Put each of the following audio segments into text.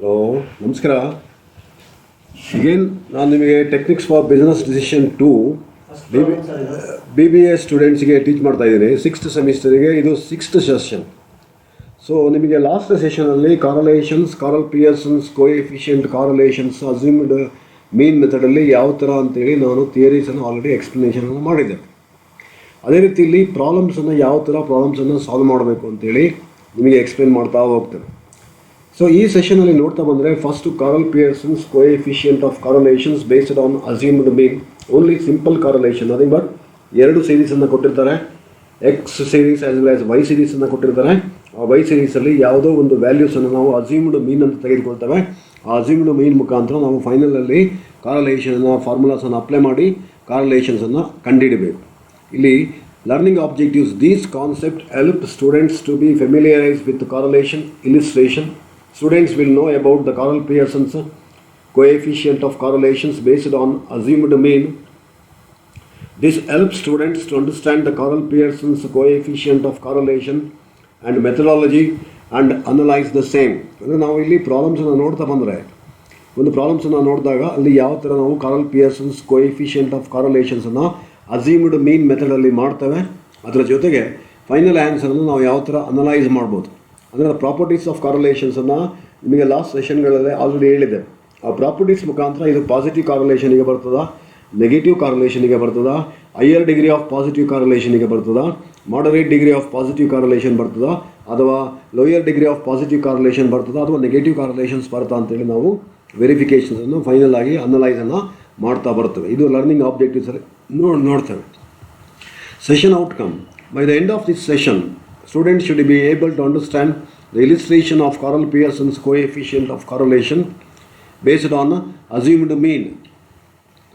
Hello, ನಮಸ್ಕಾರ. Again ನಾನು ನಿಮಗೆ techniques for business decision 2 BBA ಸ್ಟೂಡೆಂಟ್ಸ್ಗೆ ಟೀಚ್ ಮಾಡ್ತಾ ಇದ್ದೀನಿ. 6th ಸೆಮಿಸ್ಟರಿಗೆ ಇದು 6th ಸೆಷನ್. ಸೊ ನಿಮಗೆ ಲಾಸ್ಟ್ ಸೆಷನಲ್ಲಿ correlations, Karl Pearson's coefficient correlations, assumed mean ಮೆಥಡಲ್ಲಿ ಯಾವ ಥರ ಅಂತೇಳಿ ನಾನು ಥಿಯರೀಸನ್ನು ಆಲ್ರೆಡಿ ಎಕ್ಸ್ಪ್ಲನೇಷನನ್ನು ಮಾಡಿದ್ದೆ. ಅದೇ ರೀತಿ ಇಲ್ಲಿ ಪ್ರಾಬ್ಲಮ್ಸನ್ನು ಯಾವ ಥರ ಪ್ರಾಬ್ಲಮ್ಸನ್ನು ಸಾಲ್ವ್ ಮಾಡಬೇಕು ಅಂತೇಳಿ ನಿಮಗೆ ಎಕ್ಸ್ಪ್ಲೇನ್ ಮಾಡ್ತಾ ಹೋಗ್ತೇನೆ. ಸೊ ಈ ಸೆಷನಲ್ಲಿ ನೋಡ್ತಾ ಬಂದರೆ first Karl Pearson's coefficient of correlations based on assumed mean, only simple correlation. Nothing but 2 ಸೀರೀಸನ್ನು ಕೊಟ್ಟಿರ್ತಾರೆ, X series as well as Y ಸೀರೀಸನ್ನು ಕೊಟ್ಟಿರ್ತಾರೆ. ಆ ವೈ ಸೀರೀಸಲ್ಲಿ ಯಾವುದೋ ಒಂದು ವ್ಯಾಲ್ಯೂಸನ್ನು ನಾವು ಅಸ್ಯೂಮ್ಡ್ ಮೀನ್ ಅಂತ ತೆಗೆದುಕೊಳ್ತೇವೆ. ಆ ಅಸ್ಯೂಮ್ಡ್ ಮೀನ್ ಮುಖಾಂತರ ನಾವು ಫೈನಲಲ್ಲಿ ಕಾರಲೇಷನ್ನ ಫಾರ್ಮುಲಾಸನ್ನು ಅಪ್ಲೈ ಮಾಡಿ ಕಾರಲೇಷನ್ಸನ್ನು ಕಂಡುಹಿಡಬೇಕು. ಇಲ್ಲಿ learning objectives, these concept help students to be familiarise with correlation illustration. Students will know about the Carl Pearson's coefficient of correlations based on assumed mean. This helps students to understand the Carl Pearson's coefficient of correlation and methodology and analyze the same. ಅಂದರೆ ನಾವು ಇಲ್ಲಿ ಪ್ರಾಬ್ಲಮ್ಸನ್ನು ನೋಡ್ತಾ ಬಂದರೆ, ಒಂದು ಪ್ರಾಬ್ಲಮ್ಸನ್ನು ನೋಡಿದಾಗ ಅಲ್ಲಿ ಯಾವ ಥರ ನಾವು ಕಾರಲ್ ಪಿಯರ್ಸನ್ಸ್ ಕೋಎಫಿಷಿಯಂಟ್ ಆಫ್ ಕಾರಲೇಷನ್ಸನ್ನು ಅಸ್ಯೂಮ್ಡ್ ಮೀನ್ ಮೆಥಡಲ್ಲಿ ಮಾಡ್ತೇವೆ, ಅದರ ಜೊತೆಗೆ ಫೈನಲ್ ಆನ್ಸರನ್ನು ನಾವು ಯಾವ ಥರ ಅನಲೈಸ್ ಮಾಡ್ಬೋದು. ಅಂದರೆ ಪ್ರಾಪರ್ಟೀಸ್ ಆಫ್ ಕಾರಲೇಷನ್ಸನ್ನು ನಿಮಗೆ ಲಾಸ್ಟ್ ಸೆಷನ್ಗಳಲ್ಲೇ ಆಲ್ರೆಡಿ ಹೇಳಿದೆ. ಆ ಪ್ರಾಪರ್ಟೀಸ್ ಮುಖಾಂತರ ಇದು ಪಾಸಿಟಿವ್ ಕಾರಲೇಷನಿಗೆ ಬರ್ತದಾ, ನೆಗೆಟಿವ್ ಕಾರಲೇಷನಿಗೆ ಬರ್ತದಾ, ಹೈಯರ್ ಡಿಗ್ರಿ ಆಫ್ ಪಾಸಿಟಿವ್ ಕಾರಲೇಷನಿಗೆ ಬರ್ತದಾ, moderate degree of positive correlation ಬರ್ತದಾ, ಅಥವಾ lower degree of positive correlation ಬರ್ತದಾ, ಅಥವಾ ನೆಗೆಟಿವ್ ಕಾರಲೇಷನ್ಸ್ ಬರ್ತಾ ಅಂತೇಳಿ ನಾವು ವೆರಿಫಿಕೇಷನ್ಸನ್ನು ಫೈನಲ್ ಆಗಿ ಅನಲೈಸನ್ನು ಮಾಡ್ತಾ ಬರ್ತೇವೆ. ಇದು ಲರ್ನಿಂಗ್ ಆಬ್ಜೆಕ್ಟಿವ್ಸಲ್ಲಿ ನೋಡ್ತೇವೆ. Session outcome: by the end of this session, students should be able to understand the illustration of Carl Pearson's coefficient of correlation based on assumed mean.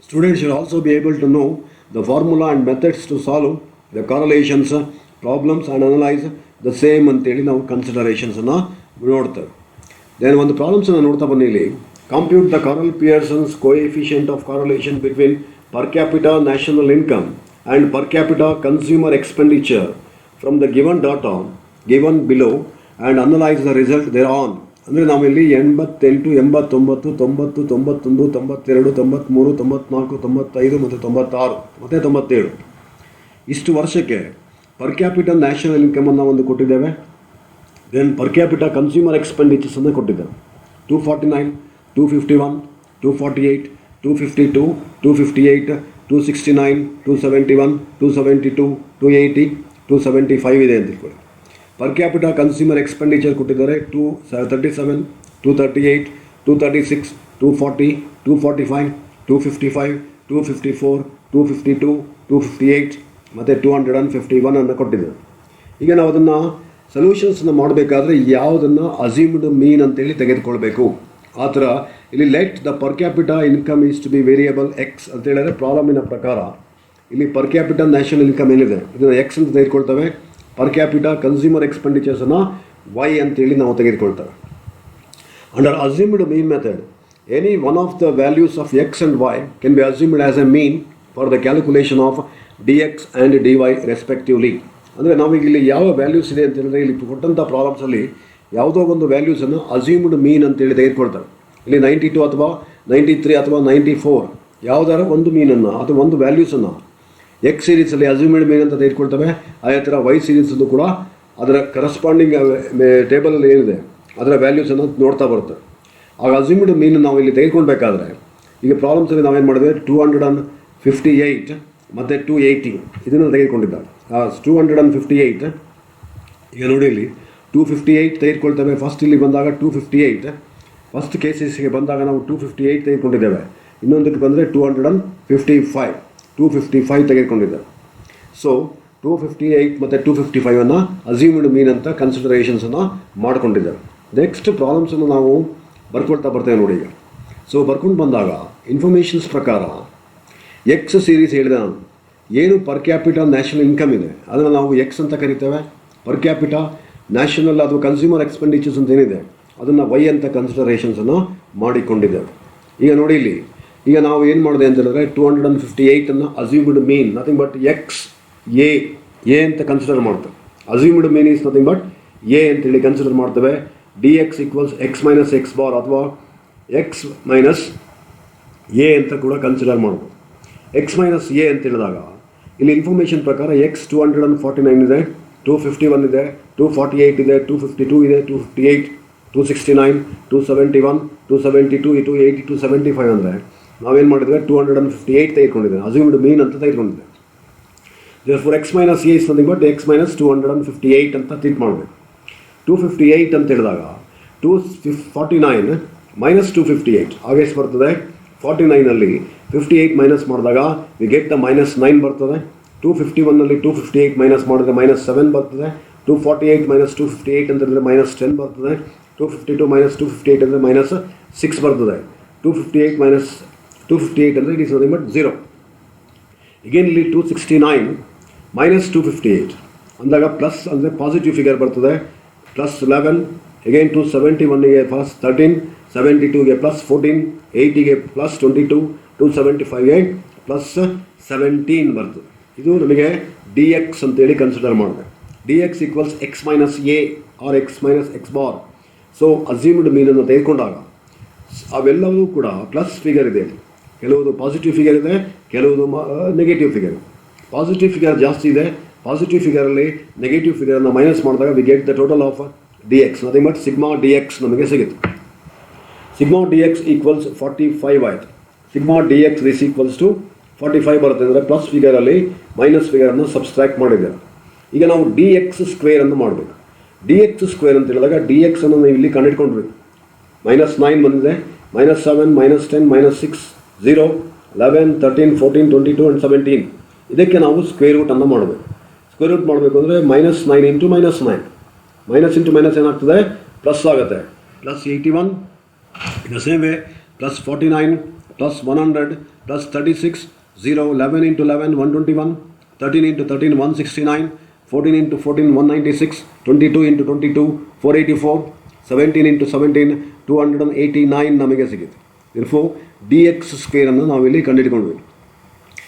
Students should also be able to know the formula and methods to solve the correlations problems and analyze the same ಅಂತೇಳಿ ನಾವು ಕನ್ಸಿಡರೇಷನ್ಸನ್ನು ನೋಡ್ತೇವೆ. Then ಒಂದು ಪ್ರಾಬ್ಲಮ್ಸನ್ನು ನೋಡ್ತಾ ಬನ್ನಿ. ಇಲ್ಲಿ compute the Carl Pearson's coefficient of correlation between per capita national income and per capita consumer expenditure from the given data given below and analyze the result thereon. ಅಂದರೆ ನಾವಿಲ್ಲಿ 88, 89, 90, 91, 92, 93, 94, 95 ಮತ್ತು 96 ಮತ್ತು 97 ಇಷ್ಟು ವರ್ಷಕ್ಕೆ ಪರ್ ಕ್ಯಾಪಿಟಲ್ ನ್ಯಾಷನಲ್ ಇನ್ಕಮನ್ನು ಒಂದು ಕೊಟ್ಟಿದ್ದೇವೆ. Then per capital consumer ಎಕ್ಸ್ಪೆಂಡಿಚರ್ಸನ್ನು ಕೊಟ್ಟಿದ್ದೇವೆ. 249, 251, 248, 252, 258, 269, 271, 272, 280, 275 ಇದೆ ಅಂತ ಇಟ್ಕೊಳ್ಳಿ. ಪರ್ ಕ್ಯಾಪಿಟಲ್ ಕನ್ಸ್ಯೂಮರ್ ಎಕ್ಸ್ಪೆಂಡಿಚರ್ ಕೊಟ್ಟಿದ್ದಾರೆ 237, 238, 236, 240, 245, 255, 254, 252, 258 ಮತ್ತು 251 ಅನ್ನು ಕೊಟ್ಟಿದ್ದಾರೆ. ಈಗ ನಾವು ಅದನ್ನು ಸೊಲ್ಯೂಷನ್ಸನ್ನು ಮಾಡಬೇಕಾದ್ರೆ ಯಾವುದನ್ನು ಅಸ್ಯೂಮ್ಡ್ ಮೀನ್ ಅಂತೇಳಿ ತೆಗೆದುಕೊಳ್ಬೇಕು. ಆ ಥರ ಇಲ್ಲಿ let the per capital income is to be variable X ಅಂತ ಹೇಳಿದ್ರೆ ಪ್ರಾಬ್ಲಮಿನ ಪ್ರಕಾರ ಇಲ್ಲಿ ಪರ್ ಕ್ಯಾಪಿಟಲ್ ನ್ಯಾಷನಲ್ ಇನ್ಕಮ್ ಏನಿದೆ ಇದನ್ನು ಎಕ್ಸ್ ಅಂತ ತೆಗೆದುಕೊಳ್ತೇವೆ. ಪರ್ ಕ್ಯಾಪಿಟಲ್ ಕನ್ಸ್ಯೂಮರ್ ಎಕ್ಸ್ಪೆಂಡಿಚರ್ಸನ್ನು ವೈ ಅಂತೇಳಿ ನಾವು ತೆಗೆದುಕೊಳ್ತೇವೆ. Under assumed mean method, any one of the values of X and Y can be assumed as a mean for the calculation of D X and D Y respectively. ಅಂದರೆ ನಾವೀಗ ಇಲ್ಲಿ ಯಾವ values ಇದೆ ಅಂತ ಹೇಳಿದ್ರೆ ಇಲ್ಲಿ ಕೊಟ್ಟಂಥ ಪ್ರಾಬ್ಲಮ್ಸಲ್ಲಿ ಯಾವುದೋ ಒಂದು ವ್ಯಾಲ್ಯೂಸನ್ನು ಅಸ್ಯೂಮ್ಡ್ ಮೀನ್ ಅಂತೇಳಿ ತೆಗೆದುಕೊಳ್ತಾರೆ. ಇಲ್ಲಿ 92 ಅಥವಾ 93 ಅಥವಾ 94 ಯಾವುದಾರ ಒಂದು ಮೀನನ್ನು ಅಥವಾ ಒಂದು ವ್ಯಾಲ್ಯೂಸನ್ನು ಎಕ್ಸ್ ಸೀರೀಸಲ್ಲಿ ಅಸ್ಯೂಮ್ಡ್ ಮೀನ್ ಅಂತ ತೆಗೆದುಕೊಳ್ತವೆ. ಅದೇ ಥರ ವೈ ಸೀರೀಸಲ್ಲೂ ಕೂಡ ಅದರ ಕರೆಸ್ಪಾಂಡಿಂಗ್ ಟೇಬಲಲ್ಲಿ ಏನಿದೆ ಅದರ ವ್ಯಾಲ್ಯೂಸನ್ನು ನೋಡ್ತಾ ಬರುತ್ತೆ. ಆಗ ಅಸ್ಯೂಮ್ಡ್ ಮೀನ್ ನಾವು ಇಲ್ಲಿ ತೆಗೆದುಕೊಳ್ಬೇಕಾದ್ರೆ ಈಗ ಪ್ರಾಬ್ಲಮ್ಸಲ್ಲಿ ನಾವೇನು ಮಾಡಿದ್ವಿ, 258 ಮತ್ತು 280 ಇದನ್ನು ತೆಗೆದುಕೊಂಡಿದ್ದಾರೆ. 258 ಈಗ ನೋಡಿ ಇಲ್ಲಿ 258 ತೆಗೆದುಕೊಳ್ತೇವೆ. ಫಸ್ಟ್ ಇಲ್ಲಿ ಬಂದಾಗ 258 ಫಸ್ಟ್ ಕೇಸಸ್ಗೆ ಬಂದಾಗ ನಾವು 258 ತೆಗೆದುಕೊಂಡಿದ್ದೇವೆ. ಇನ್ನೊಂದಕ್ಕೆ ಬಂದರೆ 255 ತೆಗೆದುಕೊಂಡಿದ್ದೇವೆ. ಸೊ 258 ಮತ್ತು 255 ಅಸ್ಯೂಮ್ಡ್ ಮೀನ್ ಅಂತ ಕನ್ಸಿಡರೇಷನ್ಸನ್ನು ಮಾಡ್ಕೊಂಡಿದ್ದೇವೆ. ನೆಕ್ಸ್ಟ್ ಪ್ರಾಬ್ಲಮ್ಸನ್ನು ನಾವು ಬರ್ಕೊಳ್ತಾ ಬರ್ತೇವೆ ನೋಡಿ. ಈಗ ಸೊ ಬರ್ಕೊಂಡು ಬಂದಾಗ ಇನ್ಫಾರ್ಮೇಷನ್ಸ್ ಪ್ರಕಾರ ಎಕ್ಸ್ ಸೀರೀಸ್ ಹೇಳಿದೆ ನಾನು, ಏನು ಪರ್ ಕ್ಯಾಪಿಟಲ್ ನ್ಯಾಷನಲ್ ಇನ್ಕಮ್ ಇದೆ ಅದನ್ನು ನಾವು ಎಕ್ಸ್ ಅಂತ ಕರಿತೇವೆ. ಪರ್ ಕ್ಯಾಪಿಟಲ್ ನ್ಯಾಷನಲ್ ಅಥವಾ ಕನ್ಸ್ಯೂಮರ್ ಎಕ್ಸ್ಪೆಂಡಿಚರ್ಸ್ ಅಂತ ಏನಿದೆ ಅದನ್ನು ವೈ ಅಂತ ಕನ್ಸಿಡರೇಷನ್ಸನ್ನು ಮಾಡಿಕೊಂಡಿದ್ದೇವೆ. ಈಗ ನೋಡಿ ಇಲ್ಲಿ ಈಗ ನಾವು ಏನು ಮಾಡಿದೆ ಅಂತ ಹೇಳಿದ್ರೆ 258 assumed mean nothing but X A ಅಂತ ಕನ್ಸಿಡರ್ ಮಾಡ್ತೇವೆ. Assumed mean is nothing but A ಅಂತೇಳಿ ಕನ್ಸಿಡರ್ ಮಾಡ್ತೇವೆ. D X equals X minus X bar ಅಥವಾ ಎಕ್ಸ್ ಮೈನಸ್ ಎ ಅಂತ ಕೂಡ ಕನ್ಸಿಡರ್ ಮಾಡ್ಬೋದು. ಎಕ್ಸ್ ಮೈನಸ್ ಎ ಅಂತ ಹೇಳಿದಾಗ ಇಲ್ಲಿ ಇನ್ಫಾರ್ಮೇಷನ್ ಪ್ರಕಾರ ಎಕ್ಸ್ 249 ಇದೆ, 251 ಇದೆ, 248 ಇದೆ, 252 ಇದೆ, 258, 269, 271, 272, 280, 275 ಅಂದರೆ ನಾವೇನು ಮಾಡಿದ್ವಿ 258 ತೆಗೆದುಕೊಂಡಿದ್ದೇವೆ. ಅಸ್ಯೂಮ್ಡ್ ಮೀನ್ ಅಂತ ತೆಗೆದುಕೊಂಡಿದ್ದೆ. therefore x minus a is nothing but x minus 258 ಅಂತ ಟ್ರೀಟ್ ಮಾಡಬೇಕು. 258 ಅಂತ ಹೇಳಿದಾಗ 249 ಮೈನಸ್ 258 ಆಗ ಎಷ್ಟು ಬರ್ತದೆ? 49ನಲ್ಲಿ 58 ಮೈನಸ್ ಮಾಡಿದಾಗ ವಿ ಗೆಟ್ ದ -9 ಬರ್ತದೆ. 251ನಲ್ಲಿ 258 ಮೈನಸ್ ಮಾಡಿದ್ರೆ -7 ಬರ್ತದೆ. 248 ಮೈನಸ್ 258 ಅಂತಂದರೆ -10 ಬರ್ತದೆ. 252 ಮೈನಸ್ 258 ಅಂದರೆ -6 ಬರ್ತದೆ. 258 ಮೈನಸ್ 258 ಅಂದರೆ ಇಟ್ ಈಸ್ ನಥಿಂಗ್ ಬಟ್ 0. ಈಗೇನು ಇಲ್ಲಿ 269 ಮೈನಸ್ 258 ಅಂದಾಗ ಪ್ಲಸ್ ಅಂದರೆ ಪಾಸಿಟಿವ್ ಫಿಗರ್ ಬರ್ತದೆ. +11 ಅಗೇನ್ 271ಗೆ +13, 72ಗೆ +14, 80ಗೆ +22, 275ಗೆ +17 ಬರ್ತದೆ. ಇದು ನಮಗೆ ಡಿ ಎಕ್ಸ್ ಅಂತೇಳಿ ಕನ್ಸಿಡರ್ ಮಾಡಿದೆ. D X equals X minus A or X minus X bar. So assumed ಮೀನನ್ನು ತೆಗೆದುಕೊಂಡಾಗ ಅವೆಲ್ಲವೂ ಕೂಡ ಪ್ಲಸ್ ಫಿಗರ್ ಇದೆ. ಕೆಲವುದು ಪಾಸಿಟಿವ್ ಫಿಗರ್ ಇದೆ, ಕೆಲವುದು ನೆಗೆಟಿವ್ ಫಿಗರ್. ಪಾಸಿಟಿವ್ ಫಿಗರ್ ಜಾಸ್ತಿ ಇದೆ. ಪಾಸಿಟಿವ್ ಫಿಗರಲ್ಲಿ ನೆಗೆಟಿವ್ ಫಿಗರನ್ನು ಮೈನಸ್ ಮಾಡಿದಾಗ we get the total of D X nothing but sigma D X ನಮಗೆ ಸಿಗುತ್ತೆ. ಸಿಗ್ಮಾ ಡಿ ಎಕ್ಸ್ ಈಕ್ವಲ್ಸ್ 45 ಆಯಿತು. Sigma D X this equals to 45 ಬರುತ್ತೆ. ಅಂದರೆ ಪ್ಲಸ್ ಫಿಗರಲ್ಲಿ ಮೈನಸ್ ಫಿಗರನ್ನು ಸಬ್ಸ್ಟ್ರಾಕ್ಟ್ ಮಾಡಿದ್ದಾರೆ. ಈಗ ನಾವು ಡಿ ಎಕ್ಸ್ ಸ್ಕ್ವೇರ್ ಅನ್ನು ಮಾಡಬೇಕು. ಡಿ ಎಕ್ಸ್ ಸ್ಕ್ವೇರ್ ಅಂತ ಹೇಳಿದಾಗ ಡಿ ಎಕ್ಸ್ ಅನ್ನು ನಾವು ಇಲ್ಲಿ ಕಂಡುಹಿಡ್ಕೊಂಡ್ವಿ. -9 ಬಂದಿದೆ, -7, -10, -6, 0, 11, 13, 14, 22 ಆ್ಯಂಡ್ 17. ಇದಕ್ಕೆ ನಾವು ಸ್ಕ್ವೇರ್ ರೂಟನ್ನು ಮಾಡಬೇಕು. ಸ್ಕ್ವೇರ್ ರೂಟ್ ಮಾಡಬೇಕು ಅಂದರೆ -9 ಇಂಟು -9. ಮೈನಸ್ ಇಂಟು ಮೈನಸ್ ಏನಾಗ್ತದೆ? ಪ್ಲಸ್ ಆಗುತ್ತೆ. +81 the same way, +49, +100, +36, 0, 11 into 11, 121, 13 into 13, 169, 14 into 14, 196, 22 into 22, 484, 17 into 17, 289 ನಮಗೆ ಸಿಗುತ್ತೆ. therefore ಡಿ ಎಕ್ಸ್ ಸ್ಕ್ವೇರನ್ನು ನಾವಿಲ್ಲಿ ಕಂಡುಹಿಡ್ಕೊಂಡ್ವಿ.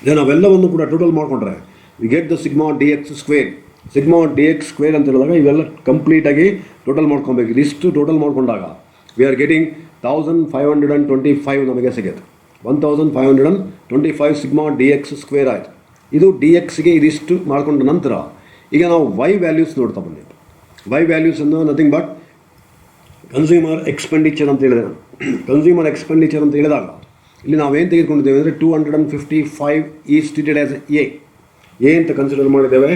ದೆನ್ ಅವೆಲ್ಲವನ್ನು ಕೂಡ ಟೋಟಲ್ ಮಾಡಿಕೊಂಡ್ರೆ V get the sigma D X square. Sigma D X square ಅಂತ ಹೇಳಿದಾಗ ಇವೆಲ್ಲ ಕಂಪ್ಲೀಟಾಗಿ ಟೋಟಲ್ ಮಾಡ್ಕೊಬೇಕು. ಇದಿಷ್ಟು ಟೋಟಲ್ ಮಾಡ್ಕೊಂಡಾಗ ವಿ ಆರ್ ಗೆಟಿಂಗ್ 1525 ನಮಗೆ ಸಿಗುತ್ತೆ. 1525 ಸಿಗ್ಮಾ ಡಿ ಎಕ್ಸ್ ಸ್ಕ್ವೇರ್ ಆಯಿತು. ಇದು ಡಿ ಎಕ್ಸ್ಗೆ ಇದಿಷ್ಟು ಮಾಡಿಕೊಂಡ ನಂತರ ಈಗ ನಾವು ವೈ ವ್ಯಾಲ್ಯೂಸ್ ನೋಡ್ತಾ ಬಂದಿದ್ದು. ವೈ ವ್ಯಾಲ್ಯೂಸನ್ನು ನಥಿಂಗ್ ಬಟ್ ಕನ್ಸ್ಯೂಮರ್ ಎಕ್ಸ್ಪೆಂಡಿಚರ್ ಅಂತ ಹೇಳಿದೆ. ಕನ್ಸ್ಯೂಮರ್ ಎಕ್ಸ್ಪೆಂಡಿಚರ್ ಅಂತ ಹೇಳಿದಾಗ ಇಲ್ಲಿ ನಾವೇನು ತೆಗೆದುಕೊಂಡಿದ್ದೇವೆ ಅಂದರೆ 255 ಈಸ್ ಟ್ರೀಟೆಡ್ ಆ್ಯಸ್ ಎ ಅಂತ ಕನ್ಸಿಡರ್ ಮಾಡಿದ್ದೇವೆ.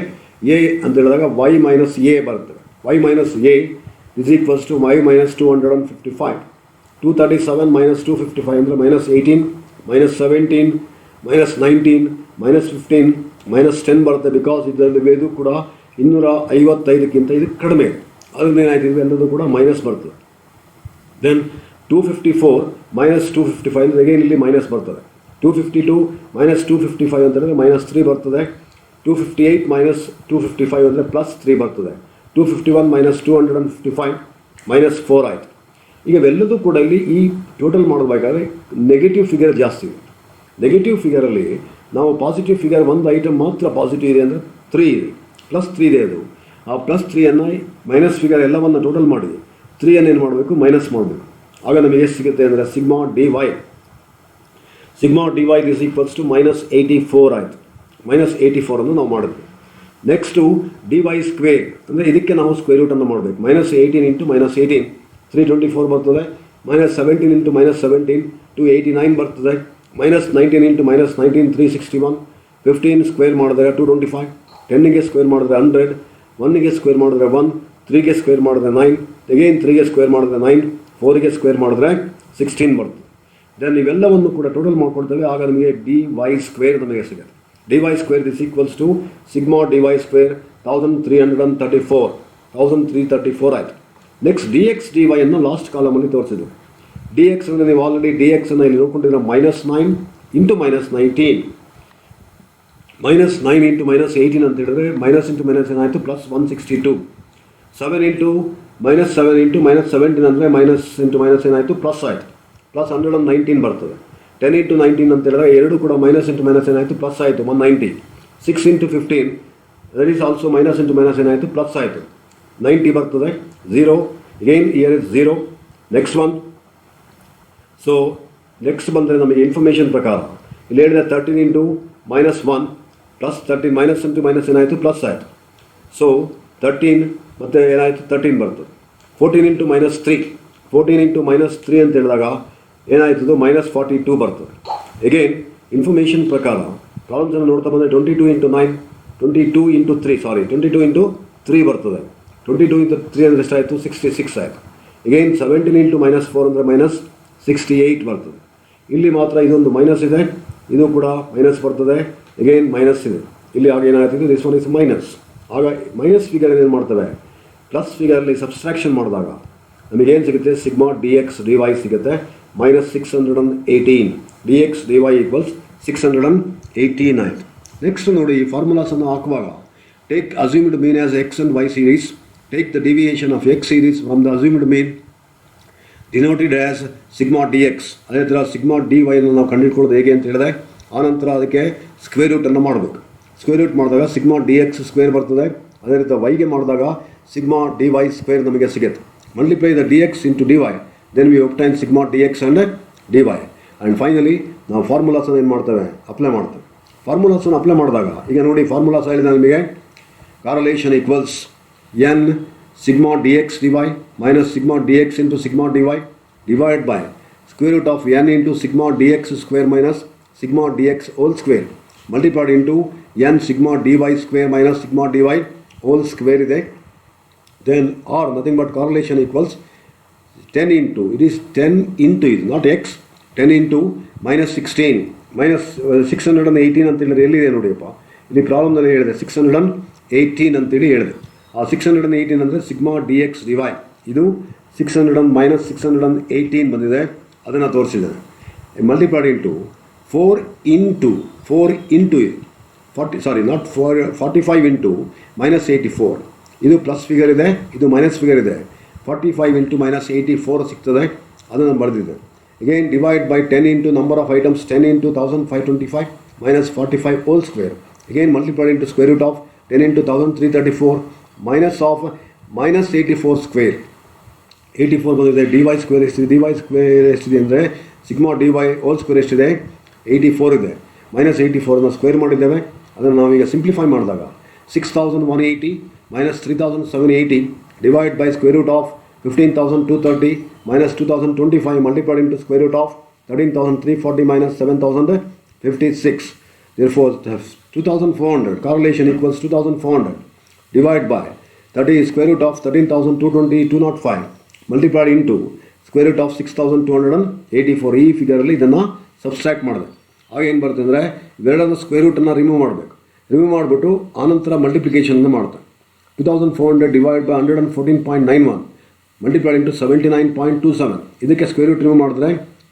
ಎ ಅಂತ ಹೇಳಿದಾಗ ವೈ ಮೈನಸ್ ಎ ಬರ್ತದೆ. Y minus A is equals to Y minus 255. 237 minus 255 ಅಂದರೆ -18, -17, -19, -15, -10 ಬರುತ್ತೆ. ಬಿಕಾಸ್ ಇದರಲ್ಲಿ ಇದು ಕೂಡ 255ಕ್ಕಿಂತ ಇದು ಕಡಿಮೆ. ಅದರಿಂದ ಏನಾಯ್ತು, ಎಲ್ಲದೂ ಕೂಡ ಮೈನಸ್ ಬರ್ತದೆ. ದೆನ್ 254 ಮೈನಸ್ 255 ಅಂದರೆ ಅಗೇನ್ ಇಲ್ಲಿ ಮೈನಸ್ ಬರ್ತದೆ. 252 ಮೈನಸ್ 255 ಅಂತಂದರೆ -3 ಬರ್ತದೆ. 258 ಮೈನಸ್ 255 ಅಂದರೆ +3 ಬರ್ತದೆ. 251 ಮೈನಸ್ 255 -4 ಆಯಿತು. ಈಗ ಇವೆಲ್ಲದೂ ಕೂಡ ಇಲ್ಲಿ ಈ ಟೋಟಲ್ ಮಾಡಬೇಕಾದ್ರೆ ನೆಗೆಟಿವ್ ಫಿಗರ್ ಜಾಸ್ತಿ ಇದೆ. ನೆಗೆಟಿವ್ ಫಿಗರಲ್ಲಿ ನಾವು ಪಾಸಿಟಿವ್ ಫಿಗರ್ ಒಂದು ಐಟಮ್ ಮಾತ್ರ ಪಾಸಿಟಿವ್ ಇದೆ ಅಂದರೆ 3 ಇದೆ, +3 ಇದೆ. ಅದು ಆ +3ಯನ್ನು ಮೈನಸ್ ಫಿಗರ್ ಎಲ್ಲವನ್ನು ಟೋಟಲ್ ಮಾಡಿ 3ಯನ್ನು ಏನು ಮಾಡಬೇಕು, ಮೈನಸ್ ಮಾಡಬೇಕು. ಆಗ ನಮಗೆ ಎಷ್ಟು ಸಿಗುತ್ತೆ ಅಂದರೆ sigma D Y. Sigma D Y is equals to -84 ಆಯಿತು. -84 ಅನ್ನು ನಾವು ಮಾಡಿದ್ವಿ. ನೆಕ್ಸ್ಟು ಡಿ ವೈ ಸ್ಕ್ವೇರ್ ಅಂದರೆ ಇದಕ್ಕೆ ನಾವು ಸ್ಕ್ವೇರ್ ರೂಟನ್ನು ಮಾಡಬೇಕು. -18 ಇಂಟು -18 324 ಬರ್ತದೆ. -17 ಇಂಟು -17 289 ಬರ್ತದೆ. -19 ಇಂಟು -19 361. 15 ಸ್ಕ್ವೇರ್ ಮಾಡಿದ್ರೆ 225. 10ಗೆ ಸ್ಕ್ವೇರ್ ಮಾಡಿದ್ರೆ 100. 1ಗೆ ಸ್ಕ್ವೇರ್ ಮಾಡಿದ್ರೆ 1. 3ಗೆ ಸ್ಕ್ವೇರ್ ಮಾಡಿದ್ರೆ 9. ಅಗೇನ್ 3ಗೆ ಸ್ಕ್ವೇರ್ ಮಾಡಿದ್ರೆ 9. 4ಗೆ ಸ್ಕ್ವೇರ್ ಮಾಡಿದ್ರೆ 16 ಬರ್ತದೆ. ದೆನ್ ಇವೆಲ್ಲವನ್ನು ಕೂಡ ಟೋಟಲ್ ಮಾಡ್ಕೊಳ್ತೇವೆ. ಆಗ ನಮಗೆ ಡಿ ವೈ ಸ್ಕ್ವೇರ್ ನಮಗೆ ಸಿಗುತ್ತೆ. D Y square is equals to sigma D Y square 1334 ಆಯಿತು. Next D X D Y ಅನ್ನು ಲಾಸ್ಟ್ ಕಾಲಮಲ್ಲಿ ತೋರಿಸಿದ್ರು. ಡಿ ಎಕ್ಸ್ ಅಂದರೆ ನೀವು ಆಲ್ರೆಡಿ ಡಿ ಎಕ್ಸನ್ನು ಇಲ್ಲಿ ನೋಡ್ಕೊಂಡಿರೋ -9 ಇಂಟು -19. -9 ಇಂಟು -18 ಅಂತ ಹೇಳಿದ್ರೆ ಮೈನಸ್ ಇಂಟು ಮೈನಸ್ ಏನಾಯಿತು, +162. 7 ಇಂಟು -7 ಇಂಟು -17 ಅಂದರೆ ಮೈನಸ್ ಇಂಟು ಮೈನಸ್ ಏನಾಯಿತು, ಪ್ಲಸ್ ಆಯಿತು. +119 ಬರ್ತದೆ. 10 ಇಂಟು 19 ಅಂತ ಹೇಳಿದ್ರೆ ಎರಡು ಕೂಡ ಮೈನಸ್ ಇಂಟು ಮೈನಸ್ ಏನಾಯಿತು, ಪ್ಲಸ್ ಆಯಿತು 190. 6 into 15 that is also minus into minus ಏನಾಯಿತು, ಪ್ಲಸ್ ಆಯಿತು 90 ಬರ್ತದೆ. 0 Again here is 0. Next one. So next ಬಂದರೆ ನಮಗೆ ಇನ್ಫಾರ್ಮೇಷನ್ ಪ್ರಕಾರ ಇಲ್ಲಿ ಹೇಳಿದ್ರೆ 13 into -1 plus 13 minus into minus ಏನಾಯಿತು ಪ್ಲಸ್ ಆಯಿತು. ಸೊ 13 ಮತ್ತು ಏನಾಯಿತು 13 ಬರ್ತದೆ. 14 ಇಂಟು -3 14 ಇಂಟು -3 ಅಂತ ಹೇಳಿದಾಗ ಏನಾಯ್ತದು -42 ಬರ್ತದೆ. ಎಗೇನ್ ಇನ್ಫಾರ್ಮೇಷನ್ ಪ್ರಕಾರ ಪ್ರಾಬ್ಲಮ್ಸನ್ನು ನೋಡ್ತಾ ಬಂದರೆ 22 ಇಂಟು 9 22 ಇಂಟು 3 ಬರ್ತದೆ. 22 ಇಂಟು 3 ಅಂದರೆ ಎಷ್ಟಾಯಿತು 66 ಆಯಿತು. ಎಗೇನ್ 17 ಇಂಟು -4 ಅಂದರೆ -68 ಬರ್ತದೆ. ಇಲ್ಲಿ ಮಾತ್ರ ಇದೊಂದು ಮೈನಸ್ ಇದೆ, ಇದು ಕೂಡ ಮೈನಸ್ ಬರ್ತದೆ. ಎಗೇನ್ ಮೈನಸ್ ಇದೆ ಇಲ್ಲಿ. ಆಗ ಏನಾಗ್ತದೆ ದಿಸ್ ಒನ್ ಇಸ್ ಮೈನಸ್. ಆಗ ಮೈನಸ್ ಫಿಗರ್ ಏನು ಮಾಡ್ತವೆ ಪ್ಲಸ್ ಫಿಗರಲ್ಲಿ ಸಬ್ಸ್ಟ್ರಾಕ್ಷನ್ ಮಾಡಿದಾಗ ನಮಗೇನು ಸಿಗುತ್ತೆ ಸಿಗ್ಮಾ dx dy ಸಿಗುತ್ತೆ -618 dx dy ಈಕ್ವಲ್ಸ್ 618 ಆಯಿತು. ನೆಕ್ಸ್ಟ್ ನೋಡಿ ಈ ಫಾರ್ಮುಲಾಸನ್ನು ಹಾಕುವಾಗ take assumed mean as X and Y series, take the deviation of X series from the assumed mean denoted as sigma dx. ಅದೇ ಥರ ಸಿಗ್ಮಾ dy ನಾವು ಕಂಡುಹಿಡ್ಕೊಳ್ಳೋದು ಹೇಗೆ ಅಂತ ಹೇಳಿದೆ. ಆನಂತರ ಅದಕ್ಕೆ ಸ್ಕ್ವೇರ್ ರೂಟನ್ನು ಮಾಡಬೇಕು. ಸ್ಕ್ವೇರ್ ರೂಟ್ ಮಾಡಿದಾಗ ಸಿಗ್ಮಾ dx ಸ್ಕ್ವೇರ್ ಬರ್ತದೆ. ಅದೇ ರೀತಿ ವೈಗೆ ಮಾಡಿದಾಗ ಸಿಗ್ಮಾ dy ಸ್ಕ್ವೇರ್ ನಮಗೆ ಸಿಗುತ್ತೆ. Multiply the dx into dy, then we obtain sigma dx and dy. And finally ನಾವು ಫಾರ್ಮುಲಾಸನ್ನು ಏನು ಮಾಡ್ತೇವೆ ಅಪ್ಲೈ ಮಾಡ್ತೇವೆ. ಫಾರ್ಮುಲಾಸನ್ನು ಅಪ್ಲೈ ಮಾಡಿದಾಗ ಈಗ ನೋಡಿ ಫಾರ್ಮುಲಾಸ್ ಹೇಳಿದ ನಮಗೆ correlation equals N sigma dx dy minus sigma dx into sigma dy divide by square root of N into sigma dx square minus sigma dx whole square multiplied into N sigma dy square minus sigma dy whole square ಇದೆ. Then R nothing but correlation equals 10 into it is 10 into ಇದು not X 10 into -16 -618 ಅಂತ ಹೇಳಿದ್ರೆ ಎಲ್ಲಿದೆ ನೋಡಿಯಪ್ಪ ಇಲ್ಲಿ ಪ್ರಾಬ್ಲಮ್ನಲ್ಲಿ ಹೇಳಿದೆ 618 ಅಂತೇಳಿ ಹೇಳಿದೆ. ಆ 618 ಅಂದರೆ ಸಿಗ್ಮಾ dx dy ಇದು 618 ಬಂದಿದೆ, ಅದನ್ನು ತೋರಿಸಿದ್ದೇನೆ. ಮಲ್ಟಿಪ್ಲೈಡ್ ಇಂಟು 4 ಇಂಟು 45 ಇಂಟು -84 ಇದು ಪ್ಲಸ್ ಫಿಗರ್ ಇದೆ, ಇದು ಮೈನಸ್ ಫಿಗರ್ ಇದೆ. 45 ಇಂಟು -84 ಸಿಗ್ತದೆ, ಅದನ್ನು ಬರೆದಿದೆ. Again divide by 10 into number of items 10 into 1525 minus 45 whole square. Again multiplied into square root of 10 into 1334 minus of -84 square 84 ಬಂದಿದೆ. dy ಸ್ಕ್ವೇರ್ ಎಷ್ಟಿದೆ ಅಂದರೆ ಸಿಗ್ಮಾ dy ಹೋಲ್ ಸ್ಕ್ವೇರ್ ಎಷ್ಟಿದೆ 84 ಇದೆ. -84 ಸ್ಕ್ವೇರ್ ಮಾಡಿದ್ದೇವೆ. ಅದನ್ನು ನಾವೀಗ ಸಿಂಪ್ಲಿಫೈ ಮಾಡಿದಾಗ 6180 minus 3780 divide by square root of 15230 minus 2025 multiplied into square root of 13340 minus 7056. therefore 2400 correlation equals 2400 divided by 30 square root of 13,220 205 multiplied into square root of 6,284. ಈ ಫಿಗರಲ್ಲಿ ಇದನ್ನು subtract ಮಾಡಿದೆ. ಆಗ ಏನು ಬರುತ್ತೆ ಅಂದರೆ ಇವೆರಡನ್ನು ಸ್ಕ್ವೇರ್ ರೂಟನ್ನು ರಿಮೂವ್ ಮಾಡಬೇಕು. ರಿಮೂವ್ ಮಾಡಿಬಿಟ್ಟು ಆನಂತರ ಮಲ್ಟಿಪ್ಲಿಕೇಶನನ್ನು ಮಾಡ್ತಾರೆ. 2400 ಡಿವೈಡ್ ಬೈ 114.91 ಮಲ್ಟಿಪ್ಲೈಡ್ ಇಂಟು 79.27. ಇದಕ್ಕೆ ಸ್ಕ್ವೇರ್ ರೂಟ್ ರಿಮೂವ್ ಮಾಡಿದ್ರೆ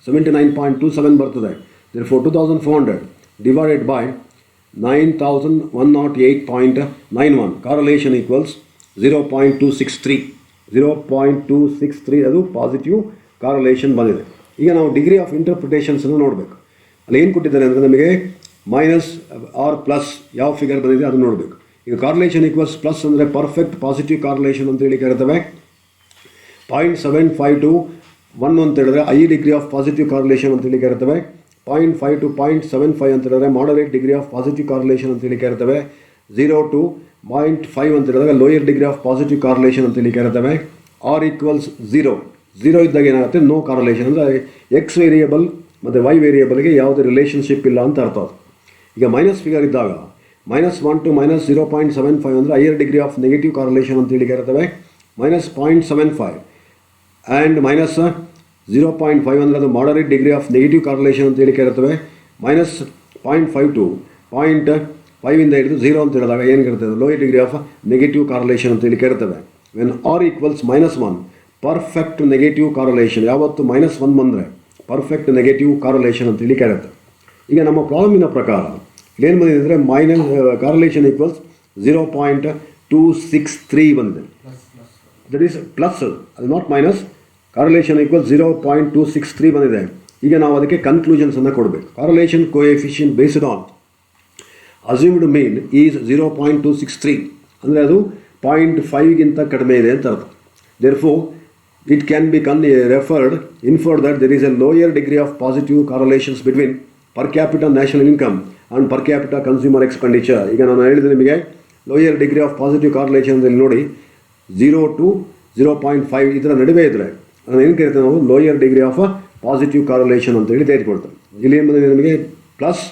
79.27 ಬರ್ತದೆ. therefore 2400 divided by 9108.91 correlation equals 0.263 ಅದು ಪಾಸಿಟಿವ್ ಕಾರ್ರಲೇಷನ್ ಬಂದಿದೆ. ಈಗ ನಾವು ಡಿಗ್ರಿ ಆಫ್ ಇಂಟರ್ಪ್ರಿಟೇಷನ್ಸನ್ನು ನೋಡಬೇಕು. ಅಲ್ಲಿ ಏನು ಕೊಟ್ಟಿದ್ದಾರೆ ಅಂದರೆ ನಮಗೆ ಮೈನಸ್ ಆರ್ ಪ್ಲಸ್ ಯಾವ ಫಿಗರ್ ಬಂದಿದೆ ಅದನ್ನು ನೋಡಬೇಕು. ಈಗ ಕಾರ್ರಲೇಷನ್ ಈಕ್ವಲ್ಸ್ ಪ್ಲಸ್ ಅಂದರೆ ಪರ್ಫೆಕ್ಟ್ ಪಾಸಿಟಿವ್ ಕಾರ್ರಲೇಷನ್ ಅಂತೇಳಿ ಕರಿತೇವೆ. 0.752 1 ಅಂತ ಹೇಳಿದ್ರೆ ಐ ಡಿಗ್ರಿ ಆಫ್ ಪಾಸಿಟಿವ್ ಕಾರ್ರಲೇಷನ್ ಅಂತೇಳಿ ಕರಿತೇವೆ. 0.5 to 0.75 ಅಂತ ಹೇಳಿದ್ರೆ ಮಾಡರೇಟ್ ಡಿಗ್ರಿ ಆಫ್ ಪಾಸಿಟಿವ್ ಕಾರ್ರಲೇಷನ್ ಅಂತೇಳಿ ಕರಿತೇವೆ. 0 to 0.5 ಅಂತ ಹೇಳಿದಾಗ ಲೋಯರ್ ಡಿಗ್ರಿ ಆಫ್ ಪಾಸಿಟಿವ್ ಕಾರ್ರಲೇಷನ್ ಅಂತೇಳಿ ಕರಿತೇವೆ. ಆರ್ ಈಕ್ವಲ್ಸ್ 0 ಇದ್ದಾಗ ಏನಾಗುತ್ತೆ ನೋ ಕಾರ್ರಲೇಷನ್ ಅಂದರೆ ಎಕ್ಸ್ ವೇರಿಯೇಬಲ್ ಮತ್ತು ವೈ ವೇರಿಯೇಬಲ್ಗೆ ಯಾವುದೇ ರಿಲೇಷನ್ಶಿಪ್ ಇಲ್ಲ ಅಂತ ಅರ್ಥ. ಈಗ ಮೈನಸ್ ಫಿಗರ್ ಇದ್ದಾಗ -1 to -0.75 ಅಂದರೆ higher degree of negative correlation ಅಂತೇಳಿ ಕರಿತೇವೆ. -0.75 ಆ್ಯಂಡ್ -0.5 ಅಂದರೆ ಅದು moderate degree of negative correlation ಅಂತೇಳಿ ಕರಿತೇವೆ. -0.5 to 0.5 ಇಂದ ಹಿಡಿದು 0 ಅಂತ ಹೇಳಿದಾಗ ಏನು ಕರಿತೇವೆ lower degree of negative correlation ಅಂತೇಳಿ ಕರಿತೇವೆ. When R equals -1 perfect negative correlation. ಯಾವತ್ತು -1 ಬಂದರೆ ಪರ್ಫೆಕ್ಟ್ ನೆಗೆಟಿವ್ ಕಾರ್ರಲೇಷನ್ ಅಂತೇಳಿ ಕರೆಯುತ್ತೆ. ಈಗ ನಮ್ಮ ಪ್ರಾಬ್ಲಮಿನ ಪ್ರಕಾರ ಏನು ಬಂದಿದೆ ಅಂದರೆ ಕಾರ್ರಲೇಷನ್ ಈಕ್ವಲ್ಸ್ 0.263 ಬಂದಿದೆ. ದಟ್ ಈಸ್ ಪ್ಲಸ್, ಅದು ನಾಟ್ ಮೈನಸ್. ಕಾರ್ರಲೇಷನ್ ಈಕ್ವಲ್ಸ್ 0.263 ಬಂದಿದೆ. ಈಗ ನಾವು ಅದಕ್ಕೆ ಕನ್ಕ್ಲೂಷನ್ಸನ್ನು ಕೊಡಬೇಕು. Correlation coefficient based on assumed mean is 0.263 ಅಂದರೆ ಅದು 0.5ಗಿಂತ ಕಡಿಮೆ ಇದೆ ಅಂತ ಅರ್ಥ. therefore it can be inferred that there is a lower degree of positive correlations between per capita national income and per capita consumer expenditure. ಈಗ ನಾನು ಹೇಳಿದೆ ನಿಮಗೆ ಲೋಯರ್ ಡಿಗ್ರಿ ಆಫ್ ಪಾಸಿಟಿವ್ ಕಾರ್ರಿಲೇಷನ್ ನೋಡಿ 0 to 0.5 ಇದರ ನಡುವೆ ಇದ್ದರೆ ಅದನ್ನು ಏನು ಕರಿತೀವಿ ನಾವು ಲೋಯರ್ ಡಿಗ್ರಿ ಆಫ್ ಪಾಸಿಟಿವ್ ಕಾರ್ರಿಲೇಷನ್ ಅಂತ ಹೇಳಿ ತೆಗೆದುಕೊಳ್ತೇವೆ. ಇಲ್ಲಿ ಏನು ಬಂದಿದೆ ನಿಮಗೆ ಪ್ಲಸ್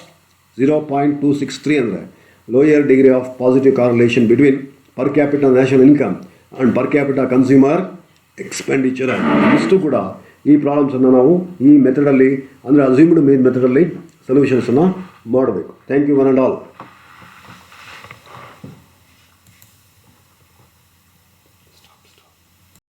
0.263 ಅಂದರೆ lower degree of positive correlation between per capital national income and per capital consumer expenditure. ಇಷ್ಟು ಕೂಡ ಈ ಪ್ರಾಬ್ಲಮ್ಸನ್ನು ನಾವು ಈ ಮೆಥಡಲ್ಲಿ ಅಂದರೆ ಅಸ್ಯೂಮ್ಡ್ ಮೀನ್ ಮೆಥಡಲ್ಲಿ ಸೊಲ್ಯೂಷನ್ಸನ್ನು ಮಾಡಬೇಕು. Thank you one and all.